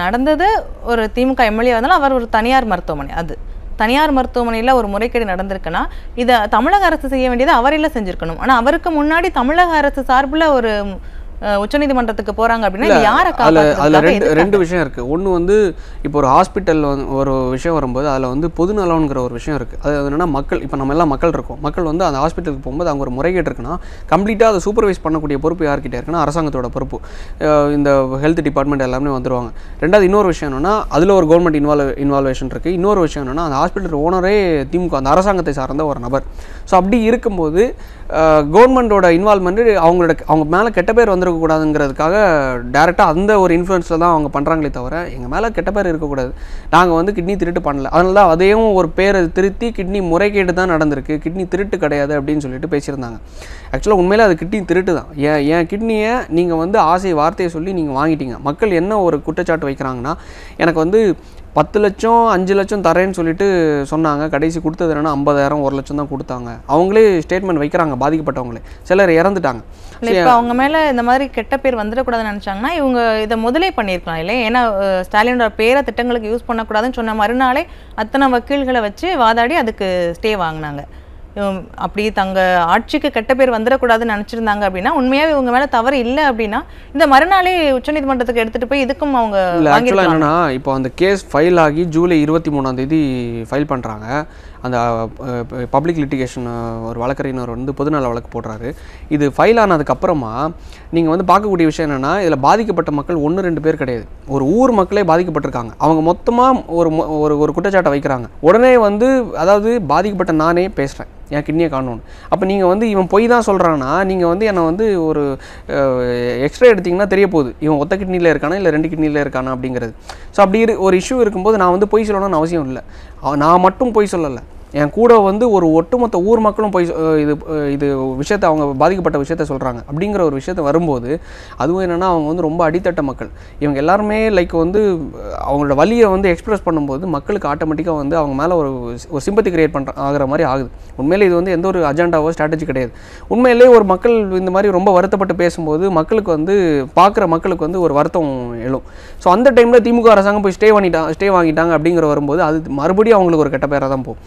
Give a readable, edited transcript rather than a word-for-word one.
நடந்தது ஒரு திமுக எம்எல்ஏ இருந்தாலும் அவர் ஒரு தனியார் மருத்துவமனை, அது தனியார் மருத்துவமனையில் ஒரு முறைகேடு நடந்திருக்குன்னா இதை தமிழக அரசு செய்ய வேண்டியது அவரெல்லாம் செஞ்சுருக்கணும். ஆனால் அவருக்கு முன்னாடி தமிழக அரசு சார்பில் ஒரு உச்சநீதிமன்றத்துக்கு போறாங்க அப்படின்னா யாரை காப்பாத்துறது? ரெண்டு விஷயம் இருக்கு. ஒன்று வந்து இப்போ ஒரு ஹாஸ்பிட்டல் ஒரு விஷயம் வரும்போது அதில் வந்து பொதுநலங்கிற ஒரு விஷயம் இருக்குது. அது என்னன்னா மக்கள், இப்போ நம்ம எல்லாம் மக்கள் இருக்கோம், மக்கள் வந்து அந்த ஹாஸ்பிட்டலுக்கு போகும்போது அவங்க ஒரு முறைகேடு இருக்குன்னா கம்ப்ளீட்டாக அதை சூப்பர்வைஸ் பண்ணக்கூடிய பொறுப்பு யார்கிட்ட இருக்குன்னா அரசாங்கத்தோட பொறுப்பு. இந்த ஹெல்த் டிபார்ட்மெண்ட் எல்லாமே வந்துருவாங்க. ரெண்டாவது இன்னொரு விஷயம் என்னன்னா அதில் ஒரு கவர்மெண்ட் இன்வால்வேஷன் இருக்குது. இன்னொரு விஷயம் என்னன்னா அந்த ஹாஸ்பிட்டல் ஓனரே திமுக, அந்த அரசாங்கத்தை சார்ந்த ஒரு நபர். ஸோ அப்படி இருக்கும்போது கவர்மெண்டோட இன்வால்மெண்ட் அவங்க மேலே கெட்ட பேர் வந்துருக்கக்கூடாதுங்கிறதுக்காக டேரெக்டாக அந்த ஒரு இன்ஃப்ளூயன்ஸில் தான் அவங்க பண்ணுறாங்களே தவிர எங்கள் மேலே கெட்ட பேர் இருக்கக்கூடாது, நாங்கள் வந்து கிட்னி திருட்டு பண்ணல, அதனால தான் அதையும் ஒரு பேரை திருத்தி கிட்னி முறைகேடு தான் நடந்திருக்கு, கிட்னி திருட்டு கிடையாது அப்படின்னு சொல்லிட்டு பேசியிருந்தாங்க. ஆக்சுவலாக உண்மையிலே அது கிட்னி திருட்டு தான். என் கிட்னியை நீங்கள் வந்து வார்த்தையை சொல்லி நீங்கள் வாங்கிட்டீங்க. மக்கள் என்ன ஒரு குற்றச்சாட்டு வைக்கிறாங்கன்னா எனக்கு வந்து 10 லட்சம் 5 லட்சம் தரேன்னு சொல்லிட்டு சொன்னாங்க, கடைசி கொடுத்தது என்னன்னா 50,000 1 லட்சம் தான் கொடுத்தாங்க. அவங்களே ஸ்டேட்மெண்ட் வைக்கிறாங்க, பாதிக்கப்பட்டவங்களே சிலர் இறந்துட்டாங்க. இப்போ அவங்க மேலே இந்த மாதிரி கெட்ட பேர் வந்துடக்கூடாதுன்னு நினச்சாங்கன்னா இவங்க இதை முதலே பண்ணியிருக்கலாம் இல்லை? ஏன்னா ஸ்டாலினோட பேரை திட்டங்களுக்கு யூஸ் பண்ணக்கூடாதுன்னு சொன்ன மறுநாளே அத்தனை வக்கீல்களை வச்சு வாதாடி அதுக்கு ஸ்டே வாங்கினாங்க. அப்படி தங்க ஆட்சிக்கு கெட்ட பேர் வந்துடக்கூடாதுன்னு நினச்சிருந்தாங்க அப்படின்னா உண்மையாகவே இவங்க மேலே தவறு இல்லை அப்படின்னா இந்த மறுநாளே உச்சநீதிமன்றத்துக்கு எடுத்துகிட்டு போய் இதுக்கும் அவங்க என்னன்னா இப்போ அந்த கேஸ் ஃபைல் ஆகி ஜூலை 23 ஃபைல் பண்ணுறாங்க. அந்த பப்ளிக் லிட்டிகேஷன் ஒரு வழக்கறிஞர் வந்து பொதுநல வழக்கு போடுறாரு. இது ஃபைல் ஆனதுக்கப்புறமா நீங்கள் வந்து பார்க்கக்கூடிய விஷயம் என்னென்னா இதில் பாதிக்கப்பட்ட மக்கள் 1-2 பேர் கிடையாது, ஒரு ஊர் மக்களே பாதிக்கப்பட்டிருக்காங்க. அவங்க மொத்தமாக ஒரு குற்றச்சாட்டை வைக்கிறாங்க. உடனே வந்து அதாவது பாதிக்கப்பட்ட நானே பேசுகிறேன் என் கிட்னியை காணணும். அப்போ நீங்கள் வந்து இவன் பொய் தான் சொல்கிறான்னா நீங்கள் வந்து என்னை வந்து ஒரு எக்ஸ்ரே எடுத்திங்கன்னா தெரிய போகுது இவன் ஒத்த கிட்னியில் இருக்கானா இல்லை 2 கிட்னியில் இருக்கானா அப்படிங்கிறது. ஸோ அப்படி ஒரு இஷ்யூ இருக்கும்போது நான் வந்து பொய் சொல்லணும்னு அவசியம் இல்லை. நான் மட்டும் பொய் சொல்லலை, என் கூட வந்து ஒரு ஒட்டுமொத்த ஊர் மக்களும் போய் இது விஷயத்தை அவங்க பாதிக்கப்பட்ட விஷயத்த சொல்கிறாங்க. அப்படிங்கிற ஒரு விஷயத்தை வரும்போது அதுவும் என்னென்னா அவங்க வந்து ரொம்ப அடித்தட்ட மக்கள், இவங்க எல்லாருமே லைக் வந்து அவங்களோட வலியை வந்து எக்ஸ்பிரஸ் பண்ணும்போது மக்களுக்கு ஆட்டோமேட்டிக்காக வந்து அவங்க மேலே ஒரு சிம்பத்தி கிரியேட் ஆகிற மாதிரி ஆகுது. உண்மையிலே இது வந்து எந்த ஒரு அஜெண்டாவோ ஸ்ட்ராட்டஜி கிடையாது. உண்மையிலே ஒரு மக்கள் இந்த மாதிரி ரொம்ப வருத்தப்பட்டு பேசும்போது மக்களுக்கு வந்து பார்க்குற மக்களுக்கு வந்து ஒரு வருத்தம் எழும். ஸோ அந்த டைமில் திமுக அரசாங்கம் போய் ஸ்டே வாங்கிட்டாங்க அப்படிங்கிற வரும்போது அது மறுபடியும் அவங்களுக்கு ஒரு கெட்ட பேராக தான் போகும்.